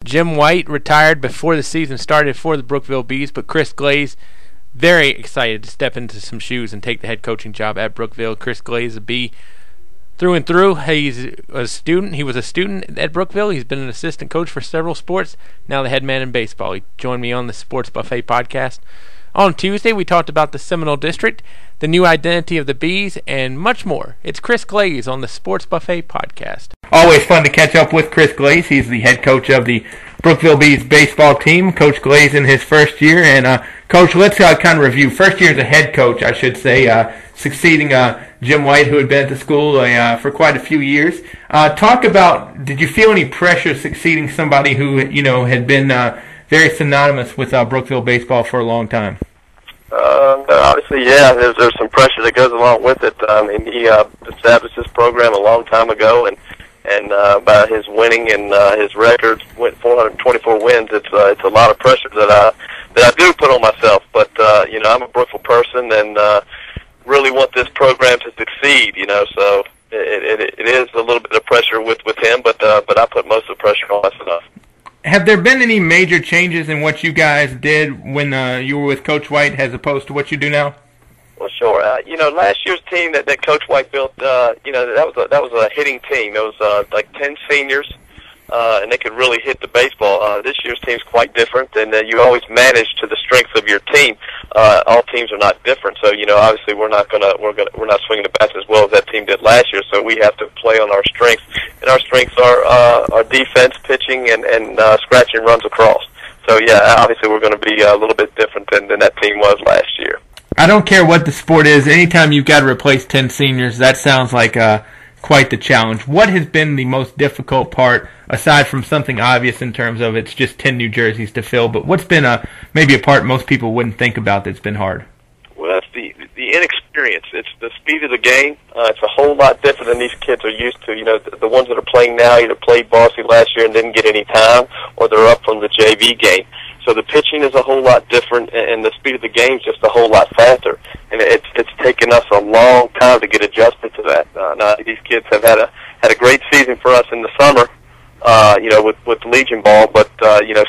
Jim White retired before the season started for the Brookville Bees, but Chris Glaize, very excited to step into some shoes and take the head coaching job at Brookville. Chris Glaize, a Bee through and through. He's a student. He was a student at Brookville. He's been an assistant coach for several sports. Now the head man in baseball. He joined me on the Sports Buffet podcast. On Tuesday, we talked about the Seminole District, the new identity of the Bees, and much more. It's Chris Glaize on the Sports Buffet podcast. Always fun to catch up with Chris Glaize. He's the head coach of the Brookville Bees baseball team. Coach Glaize in his first year. And, Coach, let's kind of review. First year as a head coach, I should say, succeeding Jim White, who had been at the school for quite a few years. Talk about, did you feel any pressure succeeding somebody who, had been very synonymous with Brookville baseball for a long time? Obviously, yeah, there's some pressure that goes along with it. I mean, he established this program a long time ago, and by his winning and his record, went 424 wins. It's a lot of pressure that I do put on myself. But I'm a Brookville person and really want this program to succeed. So it is a little bit of pressure with him, but I put most of the pressure on myself. Have there been any major changes in what you guys did when you were with Coach White as opposed to what you do now? Well, sure. Last year's team that Coach White built, that was a hitting team. It was like 10 seniors, and they could really hit the baseball. This year's team's quite different, and you always manage to the strength of your team. All teams are not different, so obviously we're not swinging the bats as well as that team did last year. So we have to play on our strengths, and our strengths are our defense, pitching, and scratching runs across. So yeah, obviously we're going to be a little bit different than that team was last year. I don't care what the sport is. Anytime you've got to replace 10 seniors, that sounds like quite the challenge. What has been the most difficult part, aside from something obvious in terms of it's just 10 new jerseys to fill, but what's been maybe a part most people wouldn't think about that's been hard? Well, that's the inexperience. It's the speed of the game. It's a whole lot different than these kids are used to. The ones that are playing now either played varsity last year and didn't get any time, or they're up from the JV game. So the pitching is a whole lot different, and the speed of the game is just a whole lot faster. And it's taken us a long time to get adjusted to that. Now these kids have had a great season for us in the summer, with Legion ball, but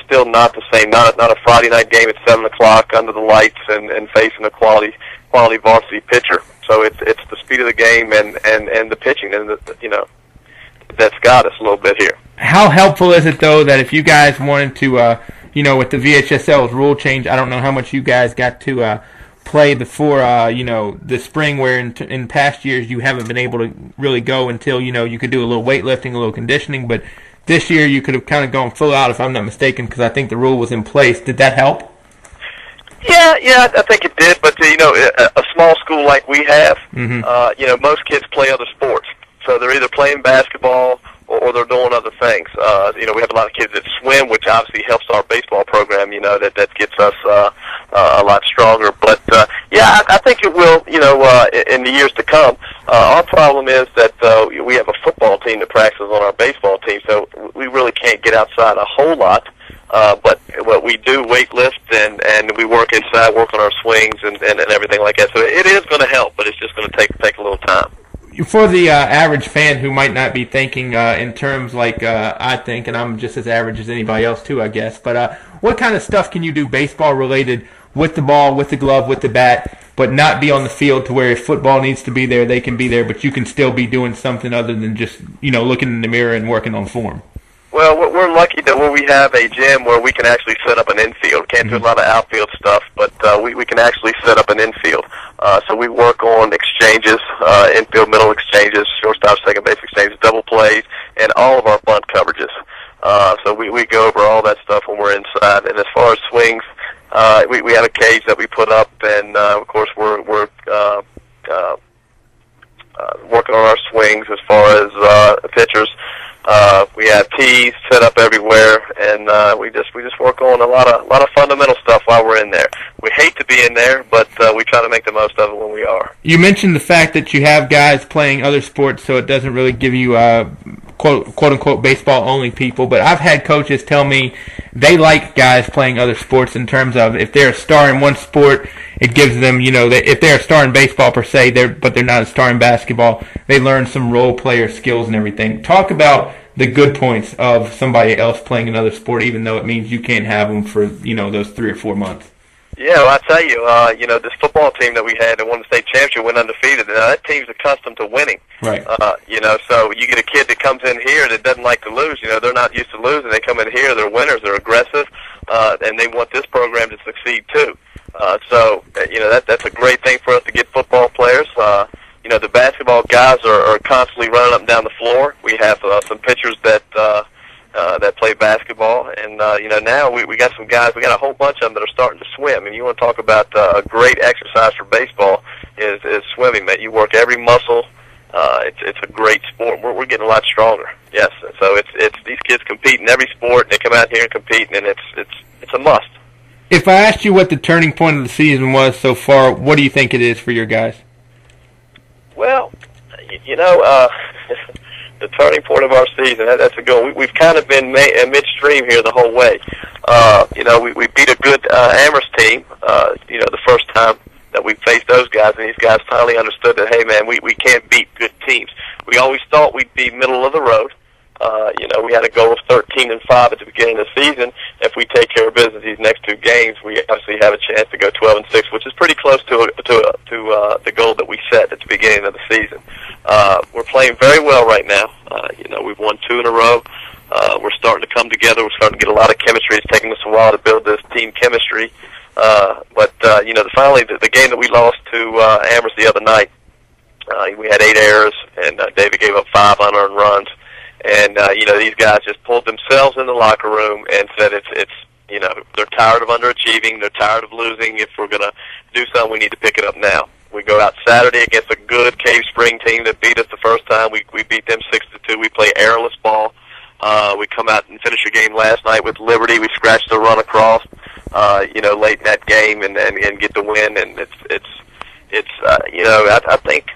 still not the same. Not a Friday night game at 7 o'clock under the lights and facing a quality varsity pitcher. So it's the speed of the game and the pitching, and that's got us a little bit here. How helpful is it though that if you guys wanted to with the VHSL Rule change, I don't know how much you guys got to play before, the spring, where in past years you haven't been able to really go until, you could do a little weightlifting, a little conditioning, but this year you could have kind of gone full out, if I'm not mistaken, because I think the rule was in place. Did that help? Yeah, I think it did, but, a small school like we have, most kids play other sports, so they're either playing basketball or they're doing other things. We have a lot of kids that swim, which obviously helps our baseball program, that gets us a lot stronger. But, I think it will, in the years to come. Our problem is that we have a football team that practices on our baseball team, so we really can't get outside a whole lot. But we do weight lift, and we work inside, work on our swings and everything like that. So it is going to help, but it's just going to take a little time. For the average fan who might not be thinking in terms like I think, and I'm just as average as anybody else too, I guess, but what kind of stuff can you do baseball-related with the ball, with the glove, with the bat, but not be on the field to where if football needs to be there, they can be there, but you can still be doing something other than just, looking in the mirror and working on form? Well, we're lucky that we have a gym where we can actually set up an infield. Can't do a lot of outfield stuff, but we can actually set up an infield. So we work on exchanges, infield, middle exchanges, shortstop, second base exchanges, double plays, and all of our bunt coverages. So we go over all that stuff when we're inside. And as far as swings, we have a cage that we put up, and of course we're working on our swings as far as pitchers. We have tees set up everywhere, and we just work on a lot of fundamental stuff while we're in there. We hate to be in there, but we try to make the most of it when we are. You mentioned the fact that you have guys playing other sports, so it doesn't really give you quote unquote baseball only people. But I've had coaches tell me they like guys playing other sports in terms of if they're a star in one sport, it gives them, if they're a star in baseball per se, but they're not a star in basketball, they learn some role player skills and everything. Talk about the good points of somebody else playing another sport, even though it means you can't have them for, those 3 or 4 months. Yeah, well, I tell you, this football team that we had that won the state championship went undefeated. And that team's accustomed to winning. Right. So you get a kid that comes in here that doesn't like to lose. They're not used to losing. They come in here, they're winners, they're aggressive, and they want this program to succeed too. That's a great thing for us to get football players. The basketball guys are constantly running up and down the floor. We have some pitchers that play basketball, and now we got some guys. We got a whole bunch of them that are starting to swim. And you want to talk about a great exercise for baseball is swimming. Man, you work every muscle. It's a great sport. We're getting a lot stronger. Yes, so it's these kids compete in every sport. They come out here and compete, and it's a must. If I asked you what the turning point of the season was so far, what do you think it is for your guys? Well, the turning point of our season, that's a good one. We've kind of been midstream here the whole way. We beat a good Amherst team, the first time that we faced those guys, and these guys finally understood that, hey, man, we can't beat good teams. We always thought we'd be middle of the road. We had a goal of 13-5 at the beginning of the season. If we take care of business these next 2 games, we obviously have a chance to go 12-6, which is pretty close to the goal that we set at the beginning of the season. We're playing very well right now. We've won 2 in a row. We're starting to come together. We're starting to get a lot of chemistry. It's taking us a while to build this team chemistry. Finally, the game that we lost to Amherst the other night, we had 8 errors, and David gave up 5 unearned runs. And, these guys just pulled themselves in the locker room and said they're tired of underachieving. They're tired of losing. If we're going to do something, we need to pick it up now. We go out Saturday against a good Cave Spring team that beat us the first time. We beat them 6-2. We play airless ball. We come out and finish a game last night with Liberty. We scratched the run across, late in that game and get the win. And I think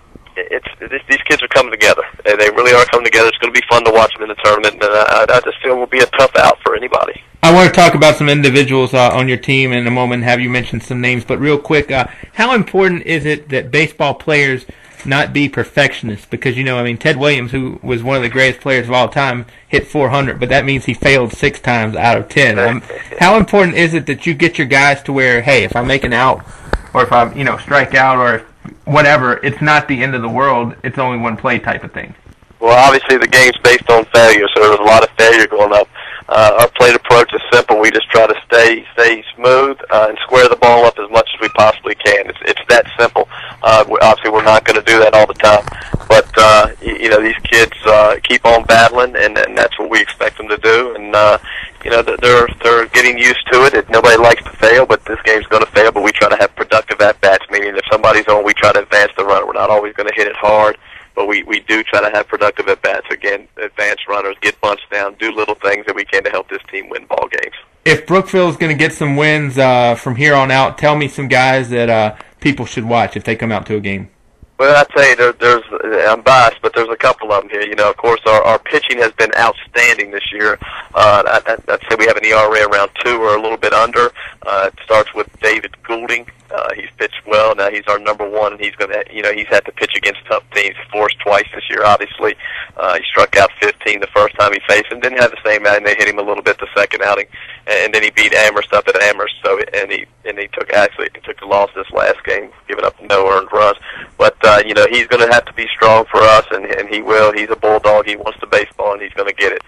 these kids are coming together. They really are coming together. It's going to be fun to watch them in the tournament, and I just feel it will be a tough out for anybody. I want to talk about some individuals on your team in a moment, have you mention some names, but real quick, how important is it that baseball players not be perfectionists? Because, Ted Williams, who was one of the greatest players of all time, hit 400, but that means he failed 6 times out of 10. How important is it that you get your guys to where, hey, if I make an out, or if I, strike out, or whatever, it's not the end of the world, it's only one play type of thing? Well, obviously the game's based on failure, so there's a lot of failure going up. Our plate approach is simple. We just try to stay smooth and square the ball up as much as we possibly can. It's that simple. Obviously, we're not going to do that all the time, but these kids keep on battling, and that's what we expect them to do. And they're getting used to it. Nobody likes to fail, but this game's going to fail. But we try to have productive at bats, meaning if somebody's on, we try to advance the runner. We're not always going to hit it hard, but we do try to have productive at-bats. Again, advance runners, get bunts down, do little things that we can to help this team win ball games. If Brookville's going to get some wins from here on out, tell me some guys that people should watch if they come out to a game. Well, I tell you, I'm biased, but there's a couple of them here. Of course, our pitching has been outstanding this year. I'd say we have an ERA around 2 or a little bit under. It starts with David Goulding. He's pitched well. Now he's our number 1, and he's going to, he's had to pitch against tough teams. Forced twice this year, obviously. He struck out 15 the first time he faced him. Didn't have the same outing. They hit him a little bit the second outing, and then he beat Amherst up at Amherst. So, and he took the loss this last game, giving up no earned runs. But he's going to have to be strong for us, and he will. He's a bulldog. He wants the baseball, and he's going to get it.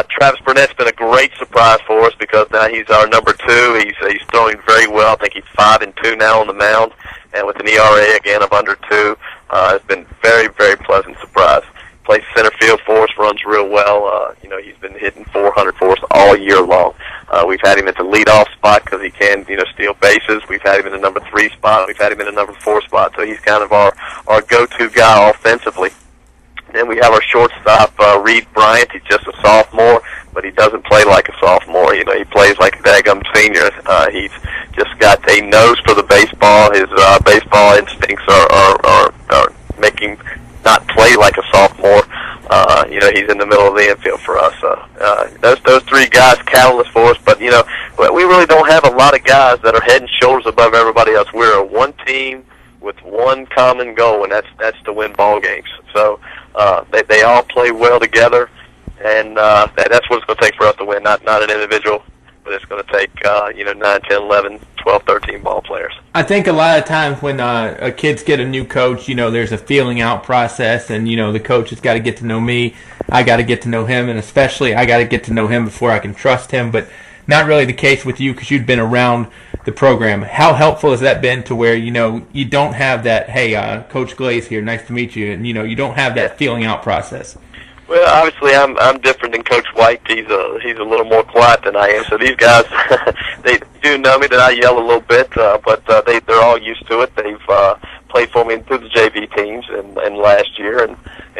Travis Burnett's been a great surprise for us because now he's our number 2. He's throwing very well. I think he's 5-2 now on the mound, and with an ERA again of under 2, it's been very, very pleasant surprise. Plays center field for us, runs real well. He's been hitting 400 for us all year long. We've had him at the leadoff spot because he can, steal bases. We've had him in the number 3 spot. We've had him in the number 4 spot. So he's kind of our go-to guy offensively. Then we have our shortstop, Reed Bryant. He's just a sophomore, but he doesn't play like a sophomore. He plays like a daggum senior. He's just got a nose for the baseball. His baseball instincts are making not play like a sophomore. He's in the middle of the infield for us. Those 3 guys, catalysts for us. But, we really don't have a lot of guys that are head and shoulders above everybody else. We're a one team with one common goal, and that's to win ball games. So they all play well together, and that's what it's going to take for us to win. Not an individual, but it's going to take 9, 10, 11, 12, 13 ball players. I think a lot of times when kids get a new coach, there's a feeling out process, and the coach has got to get to know me. I got to get to know him, and especially I got to get to know him before I can trust him. But not really the case with you because you've been around the program. How helpful has that been to where you don't have that, hey, Coach Glaize here, nice to meet you, and you don't have that feeling out process? Well, obviously, I'm different than Coach White. He's a little more quiet than I am. So these guys, they do know me that I yell a little bit, but they're all used to it. They've played for me through the JV teams and last year, and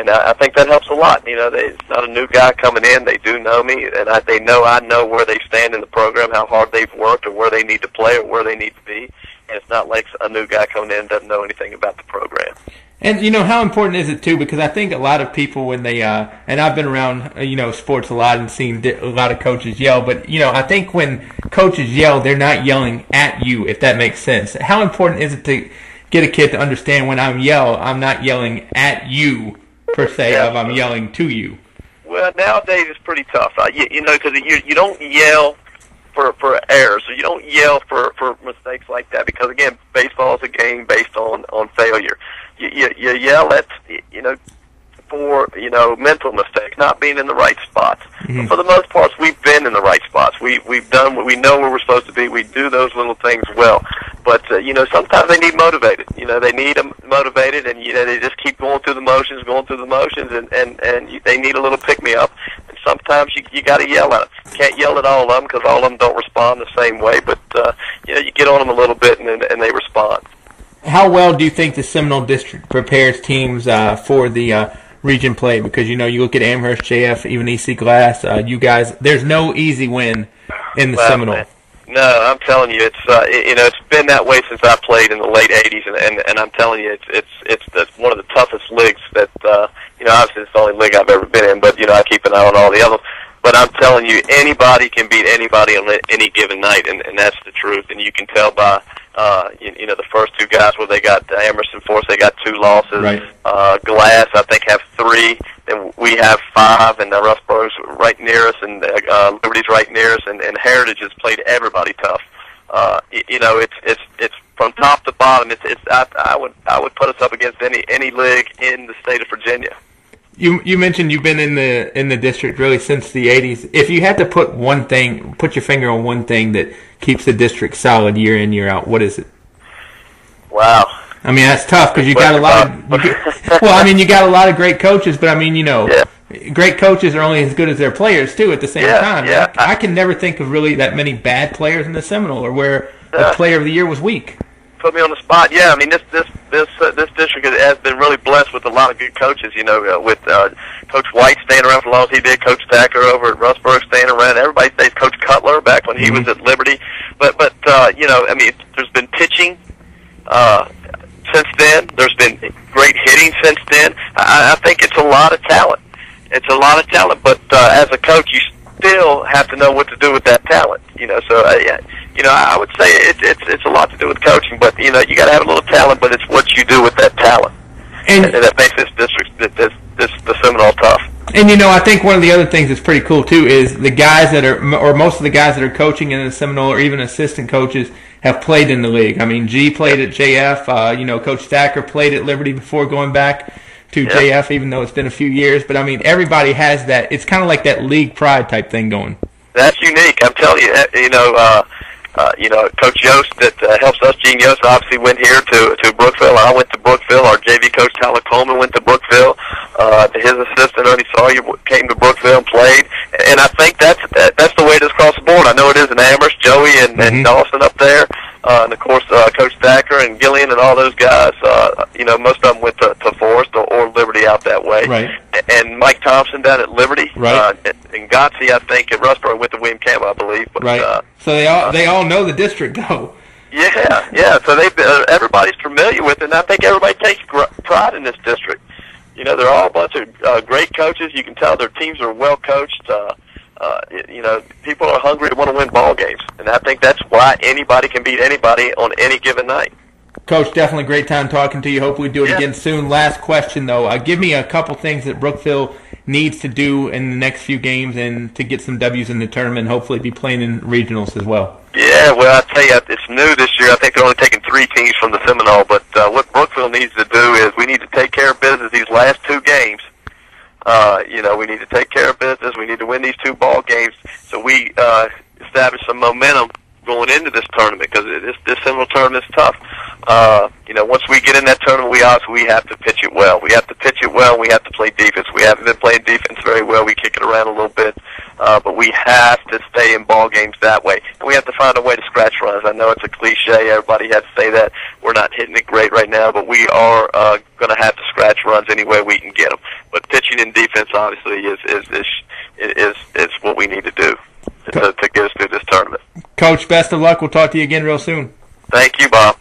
I think that helps a lot. It's not a new guy coming in. They do know me, and they know I know where they stand in the program, how hard they've worked, or where they need to play, or where they need to be. And it's not like a new guy coming in and doesn't know anything about the program. And how important is it too? Because I think a lot of people when they and I've been around sports a lot and seen a lot of coaches yell. But I think when coaches yell, they're not yelling at you, if that makes sense. How important is it to get a kid to understand when I'm not yelling at you per se, I'm yelling to you? Well, nowadays it's pretty tough, because you don't yell for errors, so you don't yell for mistakes like that. Because again, baseball is a game based on failure. You yell at for mental mistakes, not being in the right spots. Mm-hmm. But for the most part, we've been in the right spots. We've done what we know where we're supposed to be. We do those little things well. But sometimes they need motivated. They need them motivated, and they just keep going through the motions, and they need a little pick me up. And sometimes you got to yell at them. You can't yell at all of them because all of them don't respond the same way. But you get on them a little bit, and they respond. How well do you think the Seminole District prepares teams for the region play? Because you look at Amherst, JF, even EC Glass. You guys, there's no easy win in the Seminole. Man. No, I'm telling you, it's been that way since I played in the late '80s, and I'm telling you, it's one of the toughest leagues that obviously it's the only league I've ever been in, but I keep an eye on all the others. But I'm telling you, anybody can beat anybody on any given night, and that's the truth. And you can tell by the first two guys where they got Emerson Force, they got 2 losses. Right. Glass, I think, have 3. Then we have 5, and Russboro's right near us, and Liberty's right near us, and Heritage has played everybody tough. It's from top to bottom. I would put us up against any league in the state of Virginia. You mentioned you've been in the district really since the '80s. If you had to put your finger on one thing that keeps the district solid year in, year out, what is it? Wow. I mean, that's tough because you got a lot of. You got a lot of great coaches, but great coaches are only as good as their players too. At the same time, yeah. I can never think of really that many bad players in the Seminole, or where the player of the year was weak. Put me on the spot. Yeah, I mean this district has been really blessed with a lot of good coaches. With Coach White staying around for as long as he did, Coach Thacker over at Russboro staying around. Everybody stays. Coach Cutler back when he was at Liberty. But there's been pitching since then. There's been great hitting since then. I think it's a lot of talent. It's a lot of talent. But as a coach, you still have to know what to do with that talent. I would say it's a lot to do with coaching, but you got to have a little talent, but it's what you do with that talent, and that makes this district, the Seminole tough. And I think one of the other things that's pretty cool too is the guys that are, or most of the guys that are coaching in the Seminole, or even assistant coaches, have played in the league. I mean, G played at JF. Coach Thacker played at Liberty before going back to JF, even though it's been a few years. But I mean, everybody has that. It's kind of like that league pride type thing going. That's unique. I'm telling you. Coach Yost that helps us, Gene Yost, obviously went here to Brookville. I went to Brookville. Our JV coach, Tyler Coleman, went to Brookville. His assistant, Ernie Sawyer, came to Brookville and played. And I think that's the way it is across the board. I know it is in Amherst, Joey and Dawson up there. And, of course, Coach Thacker and Gillian and all those guys, most of them went to Forest or Liberty out that way. Right. And Mike Thompson down at Liberty. Right. And Gotzi, I think, at Russboro went to William Campbell, I believe. But, right. So they all know the district, though. Yeah. So everybody's familiar with it, and I think everybody takes pride in this district. They're all a bunch of great coaches. You can tell their teams are well coached. People are hungry to want to win ball games, and I think that's why anybody can beat anybody on any given night. Coach, definitely great time talking to you. Hope we do it again soon. Last question, though. Give me a couple things that Brookville needs to do in the next few games and to get some W's in the tournament and hopefully be playing in regionals as well? Yeah, well, I tell you, it's new this year. I think they're only taking 3 teams from the Seminole, but what Brookville needs to do is we need to take care of business these last 2 games. We need to take care of business. We need to win these 2 ball games so we establish some momentum going into this tournament, because this Seminole tournament is tough. Once we get in that tournament, we have to pitch it well. We have to pitch it well. We have to play defense. We haven't been playing defense very well. We kick it around a little bit, but we have to stay in ball games that way. And we have to find a way to scratch runs. I know it's a cliche. Everybody has to say that. We're not hitting it great right now, but we are going to have to scratch runs any way we can get them. But pitching and defense, obviously, is what we need to do to get us through this tournament. Coach, best of luck. We'll talk to you again real soon. Thank you, Bob.